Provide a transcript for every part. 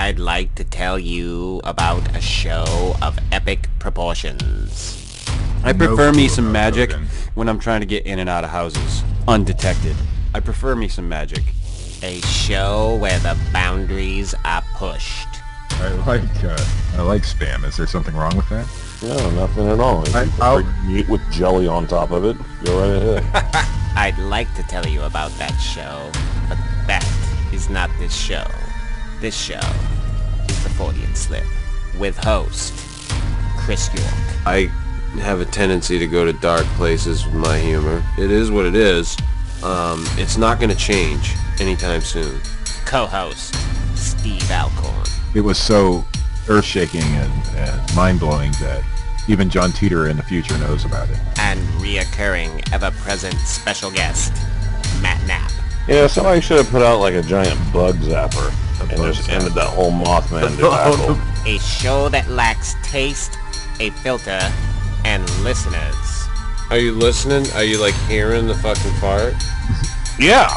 I'd like to tell you about a show of epic proportions. I prefer me some magic when I'm trying to get in and out of houses undetected. I prefer me some magic. A show where the boundaries are pushed. I like spam. Is there something wrong with that? No, nothing at all. I'll meat with jelly on top of it. Go right ahead. I'd like to tell you about that show, but that is not this show. This show is the Fortean Slip, with host Chris York. I have a tendency to go to dark places with my humor. It is what it is. It's not going to change anytime soon. Co-host Steve Alcorn. It was so earth-shaking and mind-blowing that even John Teeter in the future knows about it. And reoccurring, ever-present special guest Matt Knapp. Yeah, somebody should have put out like a giant bug zapper and just ended that whole Mothman debacle. A show that lacks taste, a filter, and listeners. Are you listening? Are you like hearing the fucking fart? Yeah.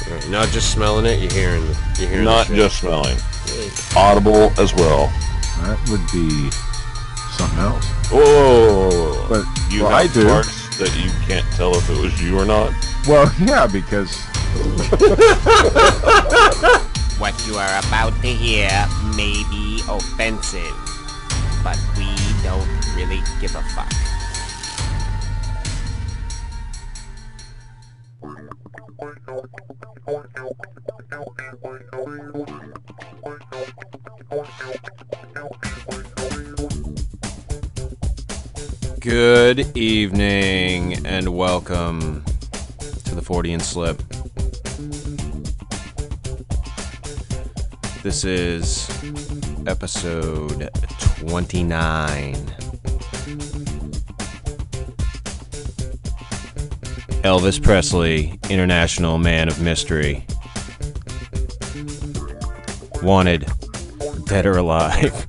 You're not just smelling it, you're hearing Not the shit. just smelling. Audible as well. That would be something else. Whoa. But You I have do. parts that you can't tell if it was you or not? Well, yeah, because What you are about to hear may be offensive, but we don't really give a fuck. Good evening and welcome to the Fortean Slip. This is episode 29. Elvis Presley, International Man of Mystery. Wanted, dead or alive.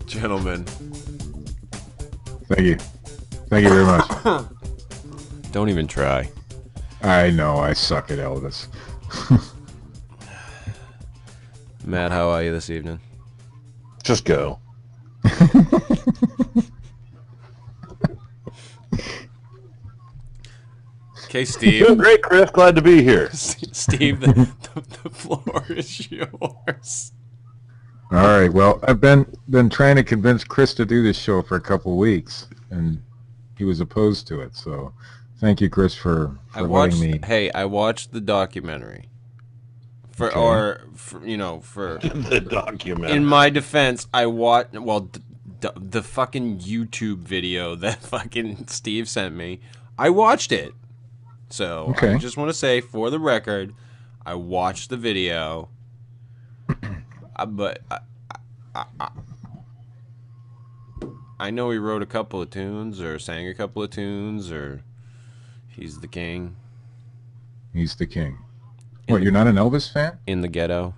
Gentlemen. thank you very much. Don't even try. I know I suck at Elvis. Matt, how are you this evening? Just go. Okay, Steve. Doing great, Chris. Glad to be here. Steve, the floor is yours. All right. Well, I've been trying to convince Chris to do this show for a couple of weeks, and he was opposed to it. So, thank you, Chris, for letting me. Hey, I watched the documentary. For The documentary. in my defense, I watched the fucking YouTube video that fucking Steve sent me. I watched it. So Okay. I just want to say, for the record, I watched the video. But I know he wrote a couple of tunes or sang a couple of tunes or he's the king. He's the king. What, you're not an Elvis fan? In the Ghetto.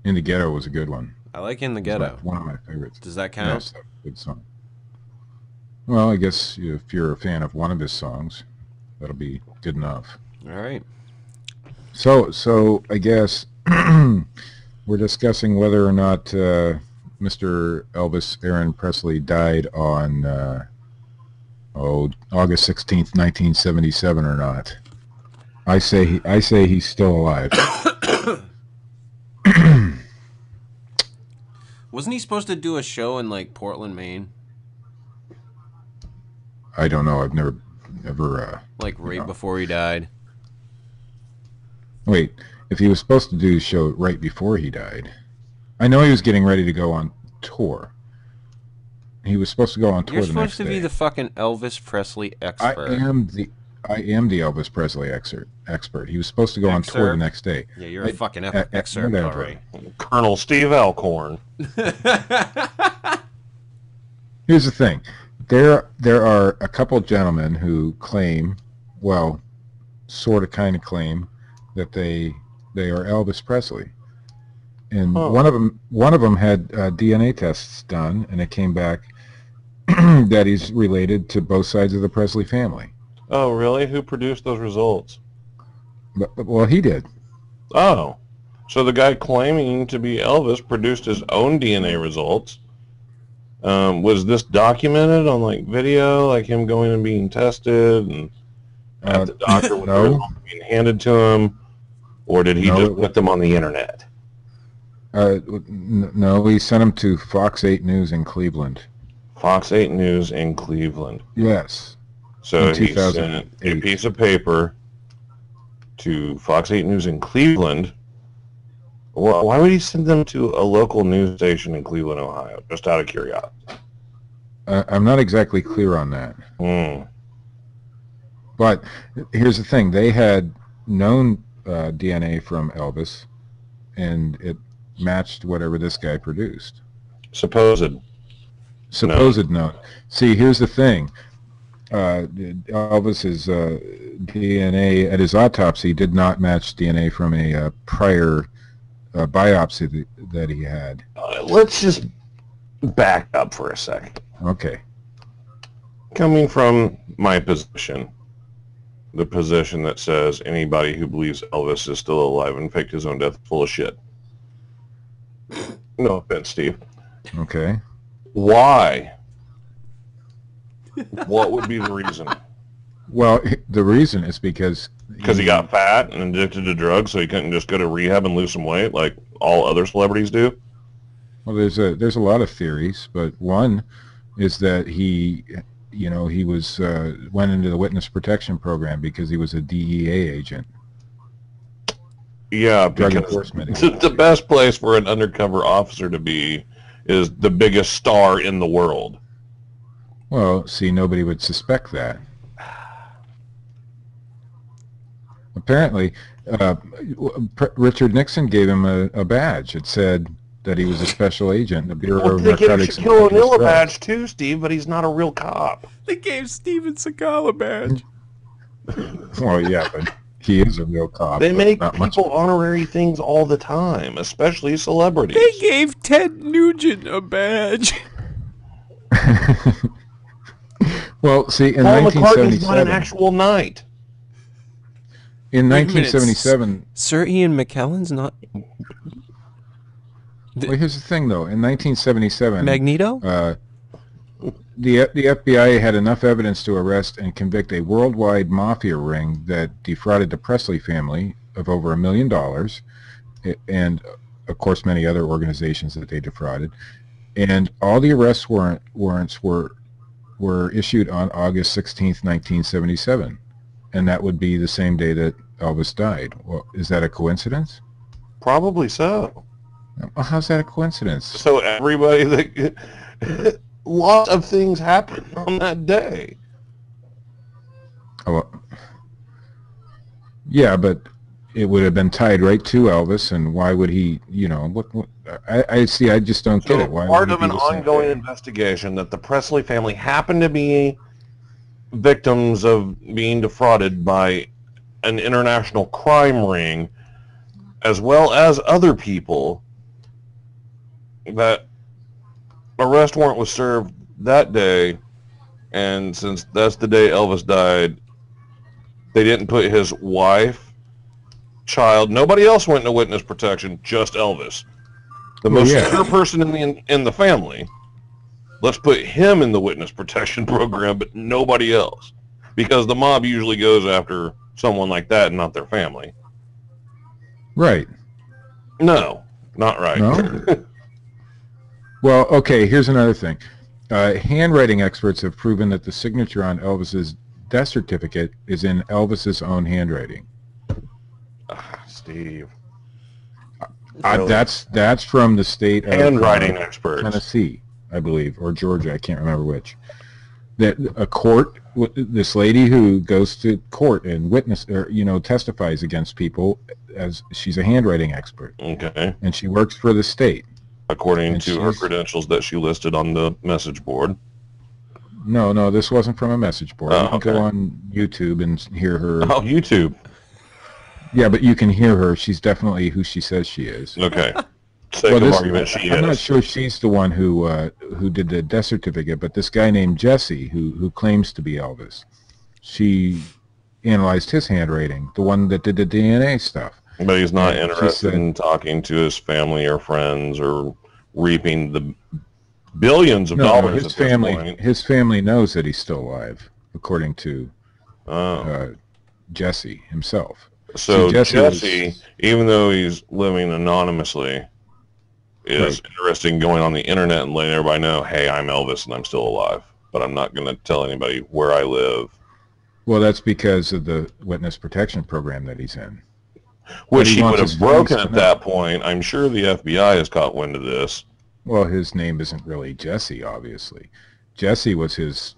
In the Ghetto was a good one. I like In the It's Ghetto. one of my favorites. Does that count? Yes, good song. Well, I guess if you're a fan of one of his songs, that'll be good enough. All right. So I guess we're discussing whether or not Mr. Elvis Aaron Presley died on August 16th, 1977 or not. I say he's still alive. Wasn't he supposed to do a show in like Portland, Maine? I don't know. I've never Like right before he died. wait. If he was supposed to do the show right before he died, I know he was getting ready to go on tour. He was supposed to go on tour You're the supposed next to day. be the fucking Elvis Presley expert. I am the Elvis Presley expert. He was supposed to go on tour the Excerpt? next day. Yeah, you're a fucking excerpt, whatever. all right. Colonel Steve Alcorn. Here's the thing. There are a couple gentlemen who claim, well, sort of kind of claim, that they are Elvis Presley. And one of them had DNA tests done, and it came back that he's related to both sides of the Presley family. Oh, really? Who produced those results? Well, he did. Oh. So the guy claiming to be Elvis produced his own DNA results. Was this documented on like video, like him going and being tested and at the doctor when the results being handed to him, or did he just put them on the internet? No, he sent them to Fox 8 News in Cleveland. Fox 8 News in Cleveland. Yes. So he sent a piece of paper to Fox 8 News in Cleveland. Why would he send them to a local news station in Cleveland, Ohio? Just out of curiosity. I'm not exactly clear on that. Mm. But here's the thing. They had known DNA from Elvis, and it matched whatever this guy produced. Supposed No. See, here's the thing. Elvis's DNA at his autopsy did not match DNA from a prior biopsy that he had. Let's just back up for a second. Okay. Coming from my position, the position that says anybody who believes Elvis is still alive and faked his own death is full of shit. No offense, Steve. Okay. Why? What would be the reason? Well, the reason is because he got fat and addicted to drugs, so he couldn't just go to rehab and lose some weight like all other celebrities do? Well, there's a lot of theories, but one is that he was went into the witness protection program because he was a DEA agent. Yeah, because the best place for an undercover officer to be is the biggest star in the world. Well, see, nobody would suspect that. Apparently, Richard Nixon gave him a badge. It said that he was a special agent in the Bureau of Narcotics. They gave Shaquille O'Neal a badge too, Steve, but he's not a real cop. They gave Steven Seagal a badge. Well, yeah, but he is a real cop. They make people honorary things all the time, especially celebrities. They gave Ted Nugent a badge. Well, see, in Paul 1977... McCartney's not an actual knight. In 1977... Sir Ian McKellen's not... Well, here's the thing, though. In 1977... Magneto? The FBI had enough evidence to arrest and convict a worldwide mafia ring that defrauded the Presley family of over $1 million, and, of course, many other organizations that they defrauded. And all the arrest warrants were issued on August 16th, 1977. And that would be the same day that Elvis died. Well, is that a coincidence? Probably so. Well, how's that a coincidence? So everybody that... Lots of things happened on that day. Oh, well, yeah, but it would have been tied right to Elvis, and why would he, what I see, I just don't get it. Why part of an ongoing investigation that the Presley family happened to be victims of being defrauded by an international crime ring, as well as other people, that arrest warrant was served that day, and since that's the day Elvis died, they didn't put his wife, child, nobody else went into witness protection, just Elvis. The most secure person in the family. Let's put him in the witness protection program, but nobody else. Because the mob usually goes after someone like that and not their family. Right. No, not right. No? Well, okay, here's another thing. Handwriting experts have proven that the signature on Elvis's death certificate is in Elvis's own handwriting. Steve. That's from the state of handwriting experts. Tennessee, I believe, or Georgia, I can't remember which. That a court, this lady who goes to court and testifies against people, as she's a handwriting expert. Okay. And she works for the state. According to her credentials that she listed on the message board. No, this wasn't from a message board. You can go on YouTube and hear her. Oh, YouTube. Yeah, but you can hear her. She's definitely who she says she is. Okay. Argument, she I'm is. not sure she's the one who did the death certificate, but this guy named Jesse who claims to be Elvis. she analyzed his handwriting, the one that did the DNA stuff. But he's not And she interested said- in talking to his family or friends or reaping the billions of No, dollars his at this family. point. His family knows that he's still alive, according to Oh. Jesse himself. So See, Jesse, even though he's living anonymously, is interested in going on the internet and letting everybody know, hey, I'm Elvis and I'm still alive, but I'm not going to tell anybody where I live. Well, that's because of the witness protection program that he's in. Which he he wants would his have broken friends at to know. that point. I'm sure the FBI has caught wind of this. Well, his name isn't really Jesse, obviously. Jesse was his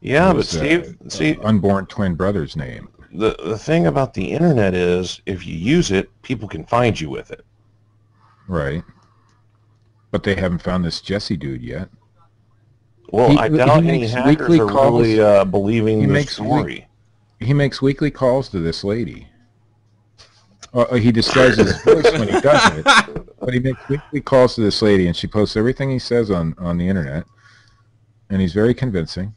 Yeah, but his, Steve, see, unborn twin brother's name. the thing about the internet is if you use it, people can find you with it. Right. But they haven't found this Jesse dude yet. Well, I doubt he any makes hackers weekly are calls. really believing He this makes story. He makes weekly calls to this lady. He disguises his voice when he does it, but he makes weekly calls to this lady, and she posts everything he says on the internet, and he's very convincing.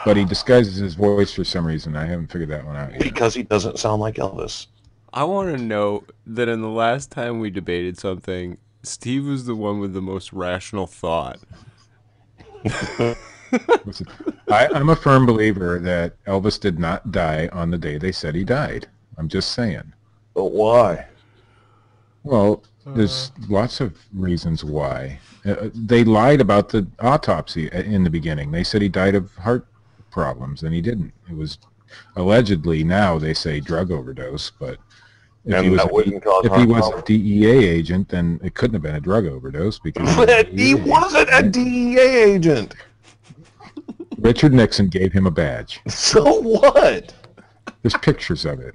But he disguises his voice for some reason. I haven't figured that one out yet. Because he doesn't sound like Elvis. I want to note that in the last time we debated something, Steve was the one with the most rational thought. Listen, I'm a firm believer that Elvis did not die on the day they said he died. I'm just saying. But why? Well, there's lots of reasons why. They lied about the autopsy in the beginning. They said he died of heart problems, and he didn't. It was allegedly, now they say, drug overdose, but if And he was, that wouldn't cause if heart he was a problems? DEA agent, then it couldn't have been a drug overdose because But he wasn't a DEA agent. Richard Nixon gave him a badge. So what? There's pictures of it.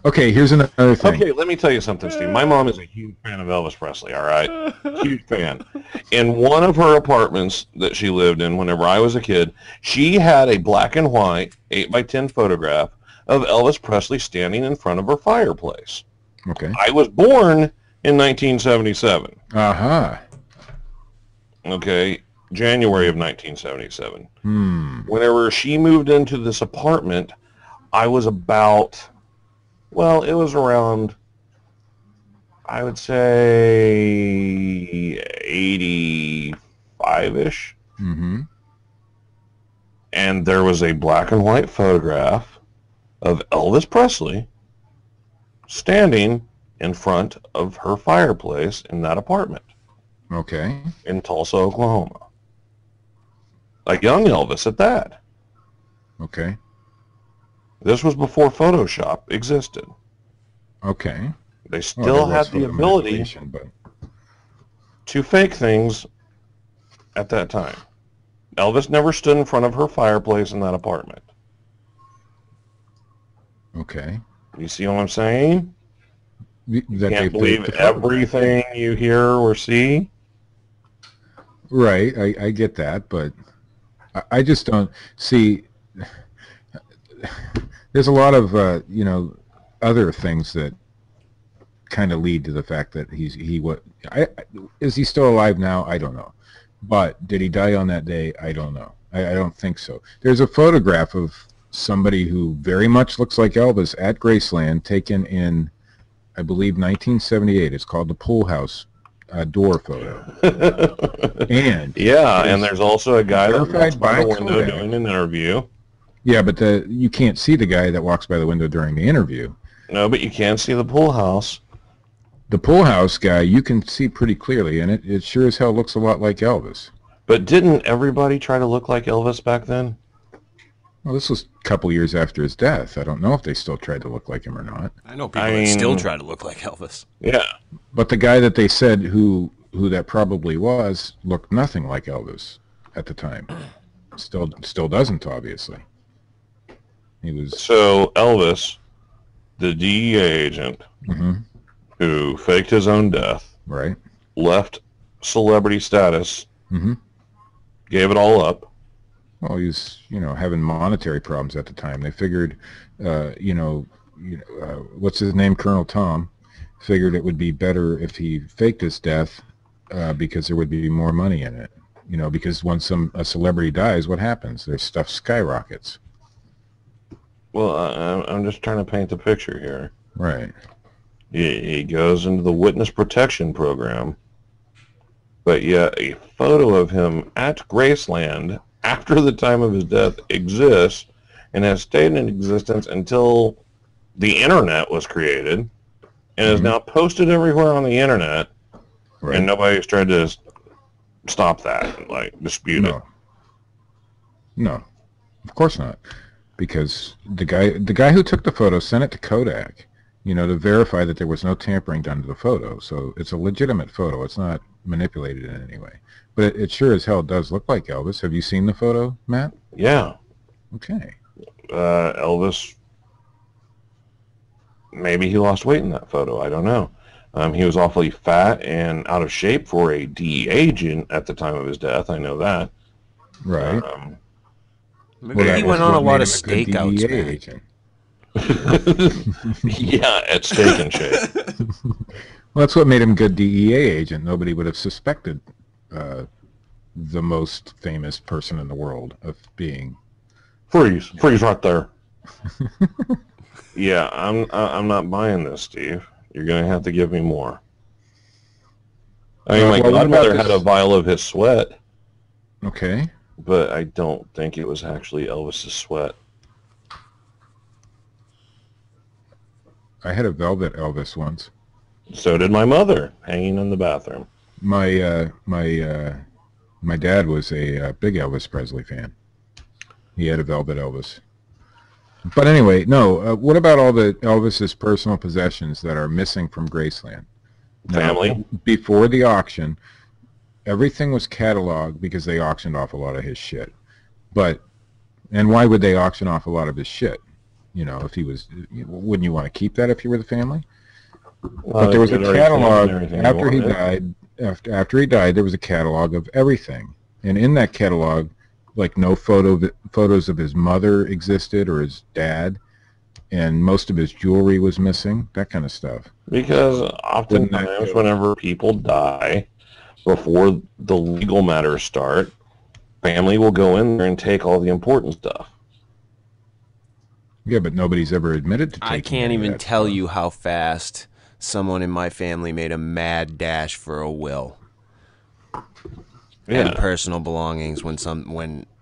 Okay, here's another thing. Okay, let me tell you something, Steve. My mom is a huge fan of Elvis Presley, all right? Huge fan. In one of her apartments that she lived in whenever I was a kid, she had a black and white 8x10 photograph of Elvis Presley standing in front of her fireplace. Okay. I was born in 1977. Aha. Okay, January of 1977. Hmm. Whenever she moved into this apartment, I was about, well, it was around, I would say 85-ish. Mm-hmm. And there was a black and white photograph of Elvis Presley standing in front of her fireplace in that apartment Okay. in Tulsa, Oklahoma. A young Elvis at that. Okay. This was before Photoshop existed. Okay. They Well, still there was had the photo ability manipulation, but to fake things at that time. Elvis never stood in front of her fireplace in that apartment. okay. You see what I'm saying? That they Can't faked believe the photograph. everything you hear or see. Right, I get that, but I just don't see. There's a lot of other things that kind of lead to the fact that is he still alive now? I don't know, but did he die on that day? I don't know. I don't think so. There's a photograph of somebody who very much looks like Elvis at Graceland, taken in, I believe, 1978. It's called the Pool House door photo. And Yeah, and there's also a guy that verified walks by the by window Kodak. doing an interview. yeah, but you can't see the guy that walks by the window during the interview. No, but you can see the pool house. The Pool House guy, you can see pretty clearly, and it sure as hell looks a lot like Elvis. But didn't everybody try to look like Elvis back then? Well, this was a couple years after his death. I don't know if they still tried to look like him or not. I know people I that still mean- try to look like Elvis. Yeah. But the guy that they said who that probably was looked nothing like Elvis at the time. Still doesn't, obviously. He was So Elvis, the DEA agent Mhm. who faked his own death, right. left celebrity status, Hmm. gave it all up. Well, he was, having monetary problems at the time. They figured, what's his name, Colonel Tom, figured it would be better if he faked his death because there would be more money in it. You know, because once a celebrity dies, what happens? Their stuff skyrockets. Well, I'm just trying to paint the picture here. Right. He goes into the witness protection program, but yet a photo of him at Graceland after the time of his death exists and has stayed in existence until the internet was created and is now posted everywhere on the internet, and nobody's tried to stop that, like dispute it. No, of course not, because the guy who took the photo sent it to Kodak, you know, to verify that there was no tampering done to the photo. So it's a legitimate photo. It's not manipulated in any way. But it sure as hell does look like Elvis. Have you seen the photo, Matt? Yeah. Okay. Elvis, maybe he lost weight in that photo. I don't know. He was awfully fat and out of shape for a DEA agent at the time of his death. I know that. Right. Maybe he went on a lot of stakeouts, man. Yeah, at Steak and Shake. Well, that's what made him a good DEA agent. Nobody would have suspected the most famous person in the world of being... Freeze right there. Yeah, I'm not buying this, Steve. You're going to have to give me more. I mean, my godmother had a vial of his sweat. Okay. But I don't think it was actually Elvis's sweat. I had a velvet Elvis once. So did my mother, hanging in the bathroom. My dad was a big Elvis Presley fan. He had a velvet Elvis. But anyway, no. What about all the Elvis's personal possessions that are missing from Graceland? Family. Now, before the auction, everything was cataloged because they auctioned off a lot of his shit. And why would they auction off a lot of his shit? You know, if he was, wouldn't you want to keep that if you were the family? But there was a catalog after he died. After he died, there was a catalog of everything, and in that catalog, like no photos of his mother existed or his dad, and most of his jewelry was missing. That kind of stuff. Because oftentimes, whenever people die, before the legal matters start, family will go in there and take all the important stuff. Yeah, but nobody's ever admitted to taking I can't even tell you how fast someone in my family made a mad dash for a will and personal belongings when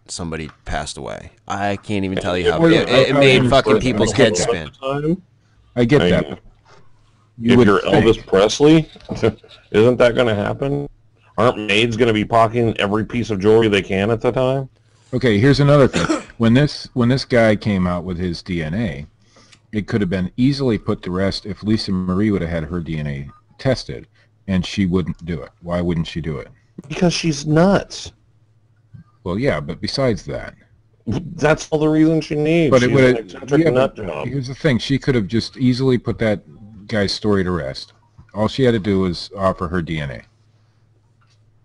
somebody passed away. I can't even tell you how it made fucking people's heads spin. I get that. If you're Elvis Presley, isn't that going to happen? Aren't maids going to be pocketing every piece of jewelry they can at the time? Okay, here's another thing. When this guy came out with his DNA, it could have been easily put to rest if Lisa Marie would have had her DNA tested, and she wouldn't do it. Why wouldn't she do it? Because she's nuts. Well, yeah, but besides that, that's all the reason she needs. But it would have. Here's the thing: she could have just easily put that guy's story to rest. All she had to do was offer her DNA.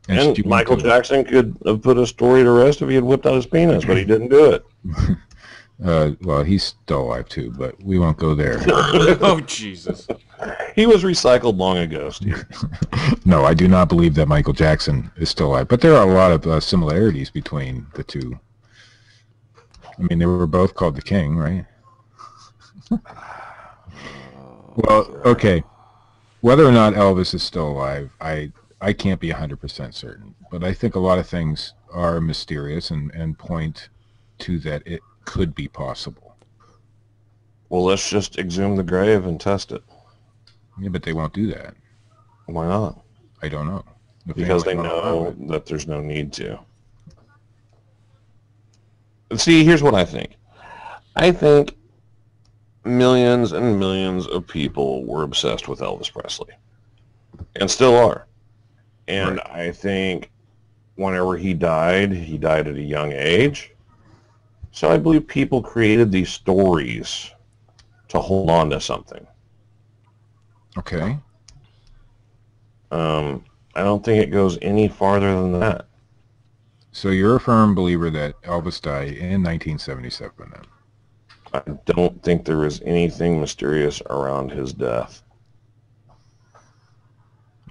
And Michael Jackson could have put a story to rest if he had whipped out his penis, but he didn't do it. Well, he's still alive too, but we won't go there. Oh, Jesus. He was recycled long ago, Steve. No, I do not believe that Michael Jackson is still alive, but there are a lot of similarities between the two. I mean, they were both called the King, right? Well, okay. Whether or not Elvis is still alive, I can't be 100% certain, but I think a lot of things are mysterious and point to that it could be possible. Well, let's just exhume the grave and test it. Yeah, but they won't do that. Why not? I don't know. Because they know that there's no need to. See, here's what I think. I think millions and millions of people were obsessed with Elvis Presley. And still are. And right. I think whenever he died at a young age. So I believe people created these stories to hold on to something. Okay. I don't think it goes any farther than that. So you're a firm believer that Elvis died in 1977 then? I don't think there was anything mysterious around his death.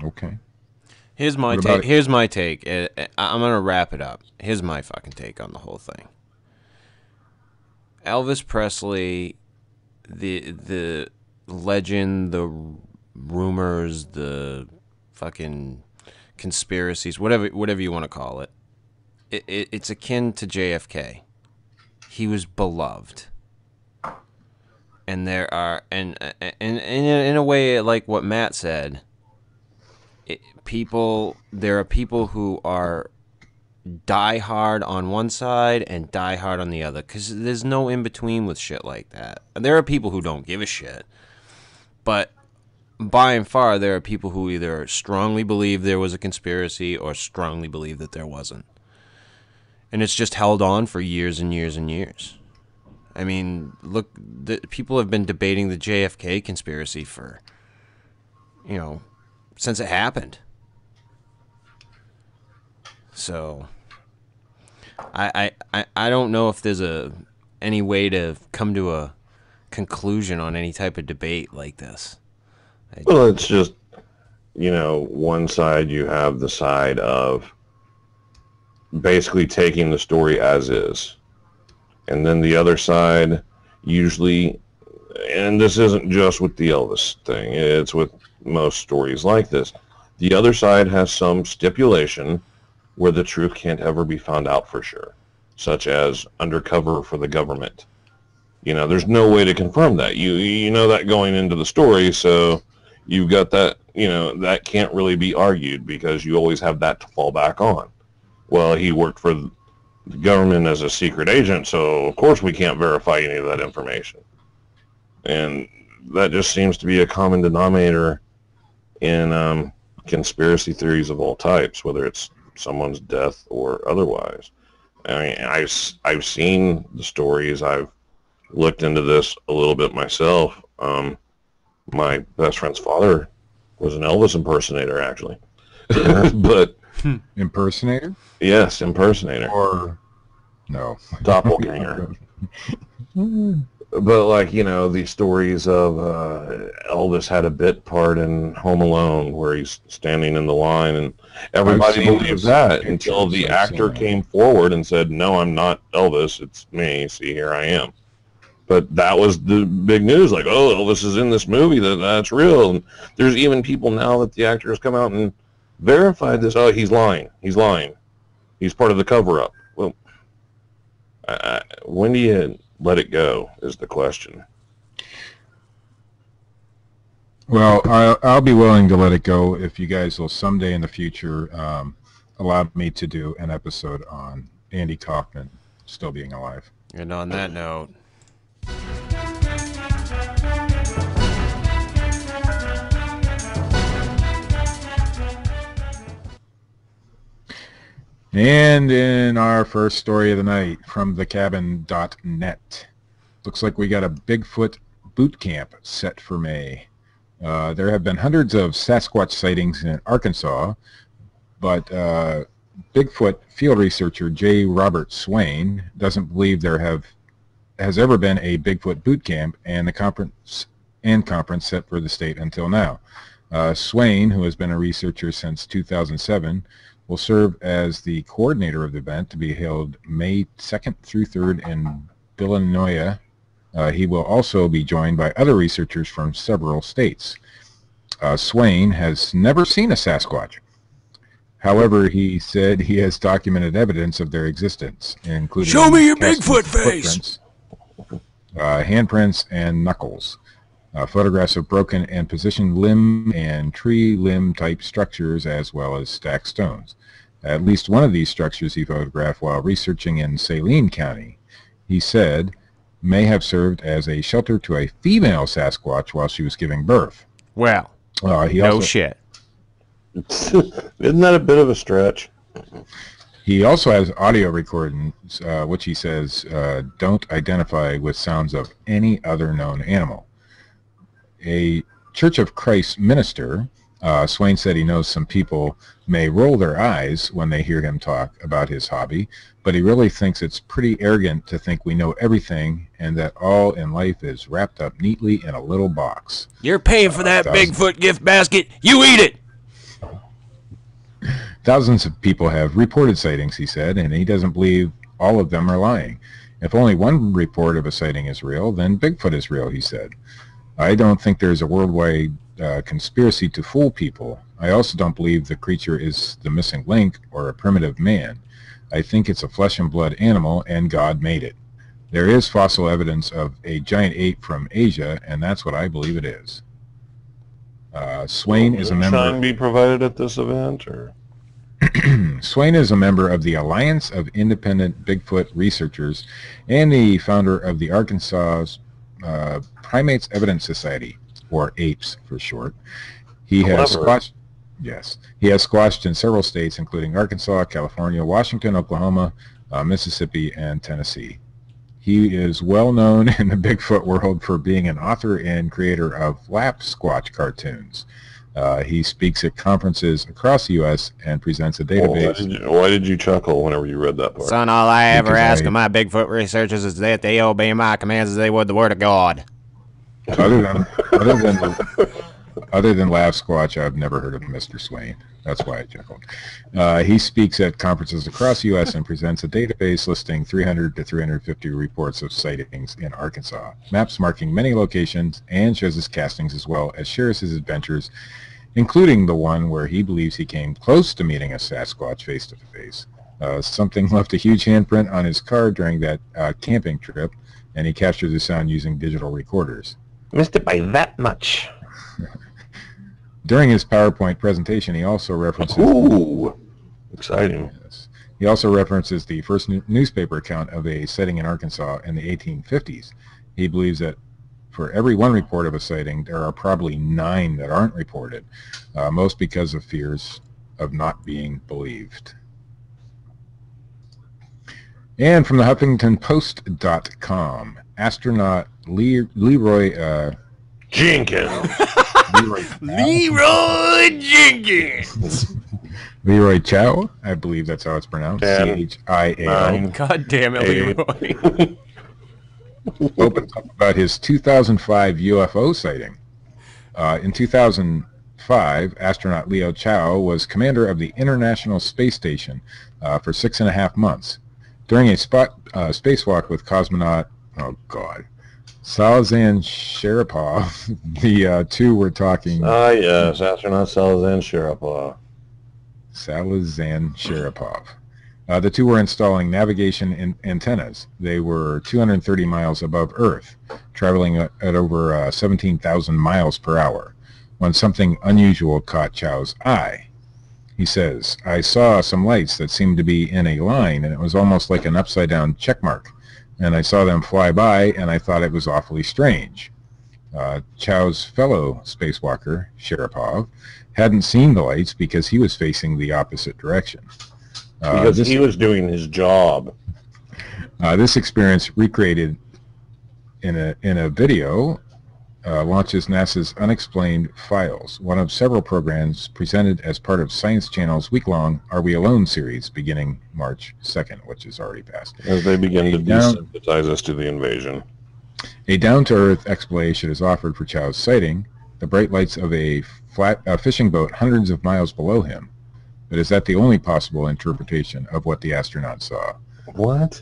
Okay. Here's my take. Here's my take. I'm gonna wrap it up. Here's my fucking take on the whole thing. Elvis Presley, the legend, the rumors, the fucking conspiracies, whatever you want to call it. It's akin to JFK. He was beloved, and there are and in a way, like what Matt said, there are people who are die hard on one side and die hard on the other, because there's no in between with shit like that. And there are people who don't give a shit, but by and far there are people who either strongly believe there was a conspiracy or strongly believe that there wasn't, and it's just held on for years and years and years. I mean, look, people have been debating the JFK conspiracy for, since it happened. So I don't know if there's any way to come to a conclusion on any type of debate like this. Well, it's just, one side you have the side of basically taking the story as is. And then the other side usually, and this isn't just with the Elvis thing, it's with most stories like this, the other side has some stipulation where the truth can't ever be found out for sure, such as undercover for the government. There's no way to confirm that. You know that going into the story, so you've got that, that can't really be argued because you always have that to fall back on. Well, he worked for the government as a secret agent, so of course we can't verify any of that information. And that just seems to be a common denominator in conspiracy theories of all types, whether it's someone's death or otherwise. I mean, I've seen the stories. I've looked into this a little bit myself. My best friend's father was an Elvis impersonator, actually. But impersonator? Yes, impersonator. Or no, doppelganger. But these stories of Elvis had a bit part in Home Alone where he's standing in the line, and everybody believed that until the actor came forward and said, "No, I'm not Elvis. It's me. See, here I am." But that was the big news, like, "Oh, Elvis is in this movie. That's real." And there's even people now that the actor has come out and verified this. Oh, he's lying. He's lying. He's part of the cover-up. Well, when do you let it go is the question. Well, I'll be willing to let it go if you guys will someday in the future allow me to do an episode on Andy Kaufman still being alive. And on that note, and in our first story of the night from thecabin.net, looks like we got a Bigfoot boot camp set for May. There have been hundreds of Sasquatch sightings in Arkansas, but Bigfoot field researcher J. Robert Swain doesn't believe there has ever been a Bigfoot boot camp and the conference set for the state until now. Swain, who has been a researcher since 2007, will serve as the coordinator of the event to be held May 2nd through 3rd in Illinois. He will also be joined by other researchers from several states. Swain has never seen a Sasquatch. However, he said he has documented evidence of their existence, including "Show me your Bigfoot face!" Handprints and knuckles. Photographs of broken and positioned limb and tree limb type structures, as well as stacked stones. At least one of these structures he photographed while researching in Saline County, he said, may have served as a shelter to a female Sasquatch while she was giving birth. Well, no shit. Isn't that a bit of a stretch? He also has audio recordings, which he says don't identify with sounds of any other known animal. A Church of Christ minister, Swain said he knows some people may roll their eyes when they hear him talk about his hobby, but he really thinks it's pretty arrogant to think we know everything and that all in life is wrapped up neatly in a little box. You're paying for that Bigfoot gift basket. You eat it. Thousands of people have reported sightings, he said, and he doesn't believe all of them are lying. If only one report of a sighting is real, then Bigfoot is real, he said. I don't think there's a worldwide conspiracy to fool people. I also don't believe the creature is the missing link or a primitive man. I think it's a flesh and blood animal, and God made it. There is fossil evidence of a giant ape from Asia, and that's what I believe it is. Swain is a member. Will be provided at this event, or? Swain is a member of the Alliance of Independent Bigfoot Researchers and the founder of the Arkansas Primates Evidence Society, or APES for short. He has squashed in several states, including Arkansas, California, Washington, Oklahoma, Mississippi, and Tennessee. He is well known in the Bigfoot world for being an author and creator of Sasquatch cartoons. He speaks at conferences across the U.S. and presents a database. Why did you chuckle whenever you read that part? Son, all I ever ask of my Bigfoot researchers is that they obey my commands as they would the word of God. Other than Sasquatch, I've never heard of Mr. Swain. That's why I chuckled. He speaks at conferences across the U.S. and presents a database listing 300 to 350 reports of sightings in Arkansas, maps marking many locations, and shows his castings as well as shares his adventures, including the one where he believes he came close to meeting a Sasquatch face-to-face. Something left a huge handprint on his car during that camping trip, and he captured the sound using digital recorders. Missed it by that much. During his PowerPoint presentation, he also references... Ooh, exciting. Yes. He also references the first newspaper account of a sighting in Arkansas in the 1850s. He believes that for every one report of a sighting, there are probably 9 that aren't reported, most because of fears of not being believed. And from the HuffingtonPost.com, astronaut Leroy Jenkins. Leroy Jenkins. Leroy Chow, I believe that's how it's pronounced. C-H-I-A-O. God damn it, Leroy. Opens up about his 2005 UFO sighting. In 2005, astronaut Leo Chow was commander of the International Space Station for 6.5 months. During a spacewalk with cosmonaut, Salazan Sharapov, the two were talking... yes, astronaut Salazan Sharapov. Salazan Sharapov. The two were installing navigation antennas. They were 230 miles above Earth, traveling at over 17,000 miles per hour, when something unusual caught Chow's eye. He says, I saw some lights that seemed to be in a line, and it was almost like an upside-down check mark. And I saw them fly by, and I thought it was awfully strange. Chow's fellow spacewalker, Sharapov, hadn't seen the lights because he was facing the opposite direction. Because he was doing his job. This experience, recreated in a video, launches NASA's Unexplained Files, one of several programs presented as part of Science Channel's week-long Are We Alone series beginning March 2nd, which is already passed. As they begin to desensitize us to the invasion. A down-to-earth explanation is offered for Chow's sighting, the bright lights of a fishing boat hundreds of miles below him. But is that the only possible interpretation of what the astronaut saw? What?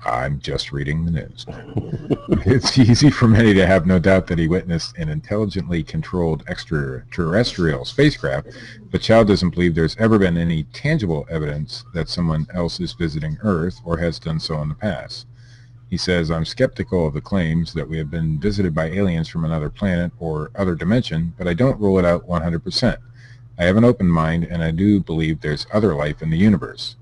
I'm just reading the news. It's easy for many to have no doubt that he witnessed an intelligently controlled extraterrestrial spacecraft, but Chow doesn't believe there's ever been any tangible evidence that someone else is visiting Earth or has done so in the past. He says, I'm skeptical of the claims that we have been visited by aliens from another planet or other dimension, but I don't rule it out 100%. I have an open mind, and I do believe there's other life in the universe.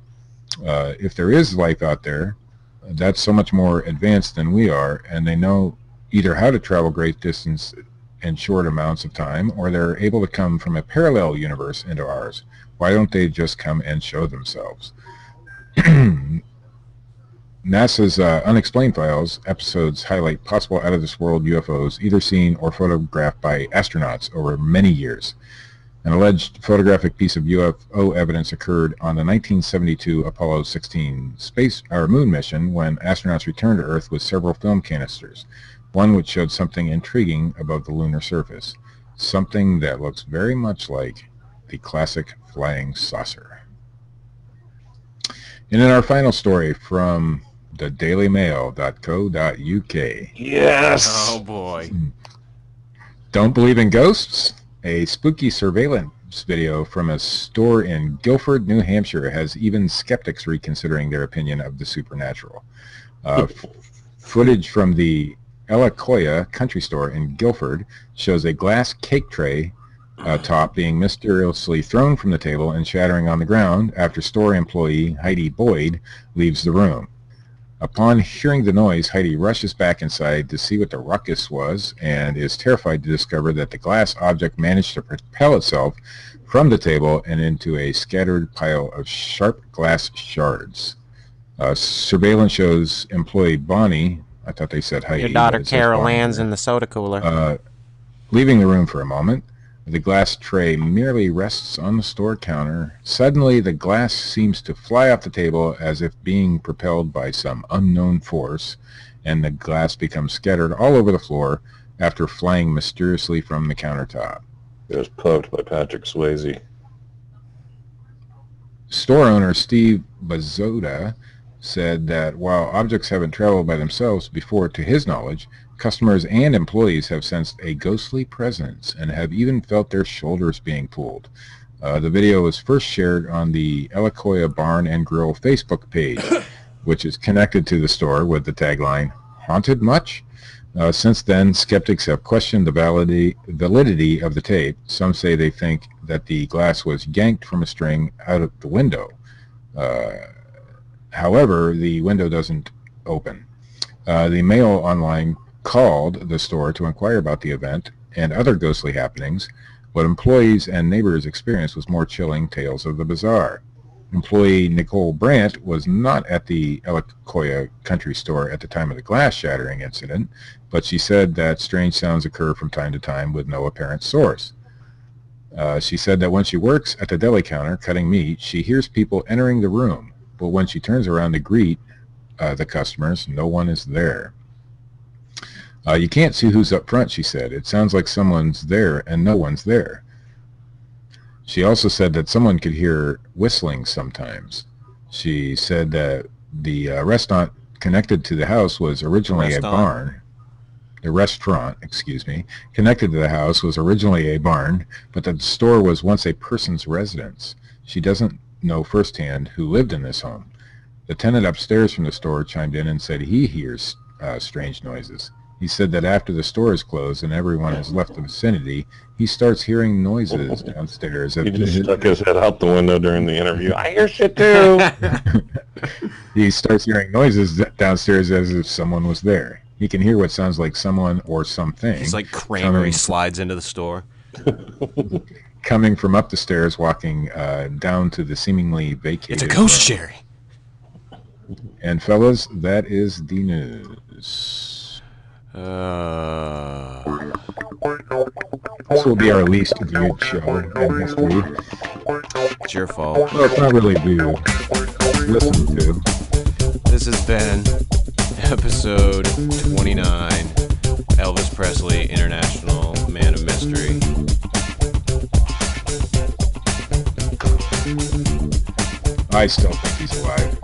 If there is life out there, that's so much more advanced than we are, and they know either how to travel great distance in short amounts of time, or they're able to come from a parallel universe into ours. Why don't they just come and show themselves? NASA's Unexplained Files episodes highlight possible out-of-this-world UFOs either seen or photographed by astronauts over many years. An alleged photographic piece of UFO evidence occurred on the 1972 Apollo 16 moon mission when astronauts returned to Earth with several film canisters, one which showed something intriguing above the lunar surface, something that looks very much like the classic flying saucer. And in our final story from the dailymail.co.uk. Yes! Oh, boy. Don't believe in ghosts? A spooky surveillance video from a store in Guilford, New Hampshire has even skeptics reconsidering their opinion of the supernatural. Footage from the Elacoya country store in Guilford shows a glass cake tray top being mysteriously thrown from the table and shattering on the ground after store employee Heidi Boyd leaves the room. Upon hearing the noise, Heidi rushes back inside to see what the ruckus was and is terrified to discover that the glass object managed to propel itself from the table and into a scattered pile of sharp glass shards. Surveillance shows employee Bonnie, I thought they said Heidi. Your daughter Carol Ann's in the soda cooler. Leaving the room for a moment. The glass tray merely rests on the store counter. Suddenly, the glass seems to fly off the table as if being propelled by some unknown force, and the glass becomes scattered all over the floor after flying mysteriously from the countertop. It was poked by Patrick Swayze. Store owner Steve Bazzoda said that while objects haven't traveled by themselves before to his knowledge, customers and employees have sensed a ghostly presence and have even felt their shoulders being pulled. The video was first shared on the Elacoya Barn and Grill Facebook page, which is connected to the store with the tagline, "Haunted much?" Since then, skeptics have questioned the validity of the tape. Some say they think that the glass was yanked from a string out of the window. However, the window doesn't open. The Mail Online called the store to inquire about the event and other ghostly happenings. What employees and neighbors experienced was more chilling tales of the bizarre. Employee Nicole Brandt was not at the Elacoya country store at the time of the glass shattering incident, but she said that strange sounds occur from time to time with no apparent source. She said that when she works at the deli counter cutting meat, she hears people entering the room, but when she turns around to greet the customers, no one is there. You can't see who's up front, she said. It sounds like someone's there and no one's there. She also said that someone could hear whistling sometimes. She said that the restaurant connected to the house was originally a barn. The restaurant, connected to the house was originally a barn, but the store was once a person's residence. She doesn't know firsthand who lived in this home. The tenant upstairs from the store chimed in and said he hears strange noises. He said that after the store is closed and everyone has left the vicinity, he starts hearing noises downstairs. He just stuck his head out the window during the interview. I hear shit too. He starts hearing noises downstairs as if someone was there. He can hear what sounds like someone or something. He's like Kramer. He slides into the store. Coming from up the stairs, walking down to the seemingly vacated. It's a ghost, Jerry. And fellas, that is the news. This will be our least viewed show in history. It's your fault. Well, it's not really viewed. Listen to. This has been episode 29, Elvis Presley, International Man of Mystery. I still think he's alive.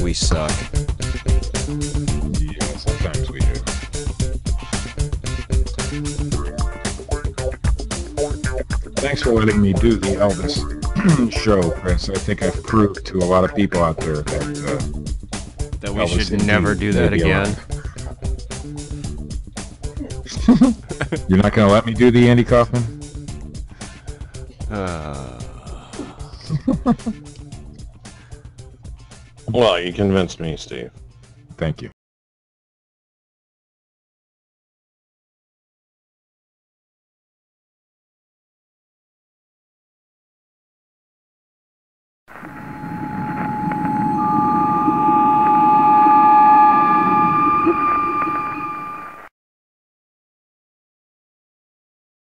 We suck. Yeah, sometimes we do. Thanks for letting me do the Elvis show, Chris. I think I've proved to a lot of people out there that we Elvis should never do that again. You're not going to let me do the Andy Kaufman? Well, you convinced me, Steve. Thank you.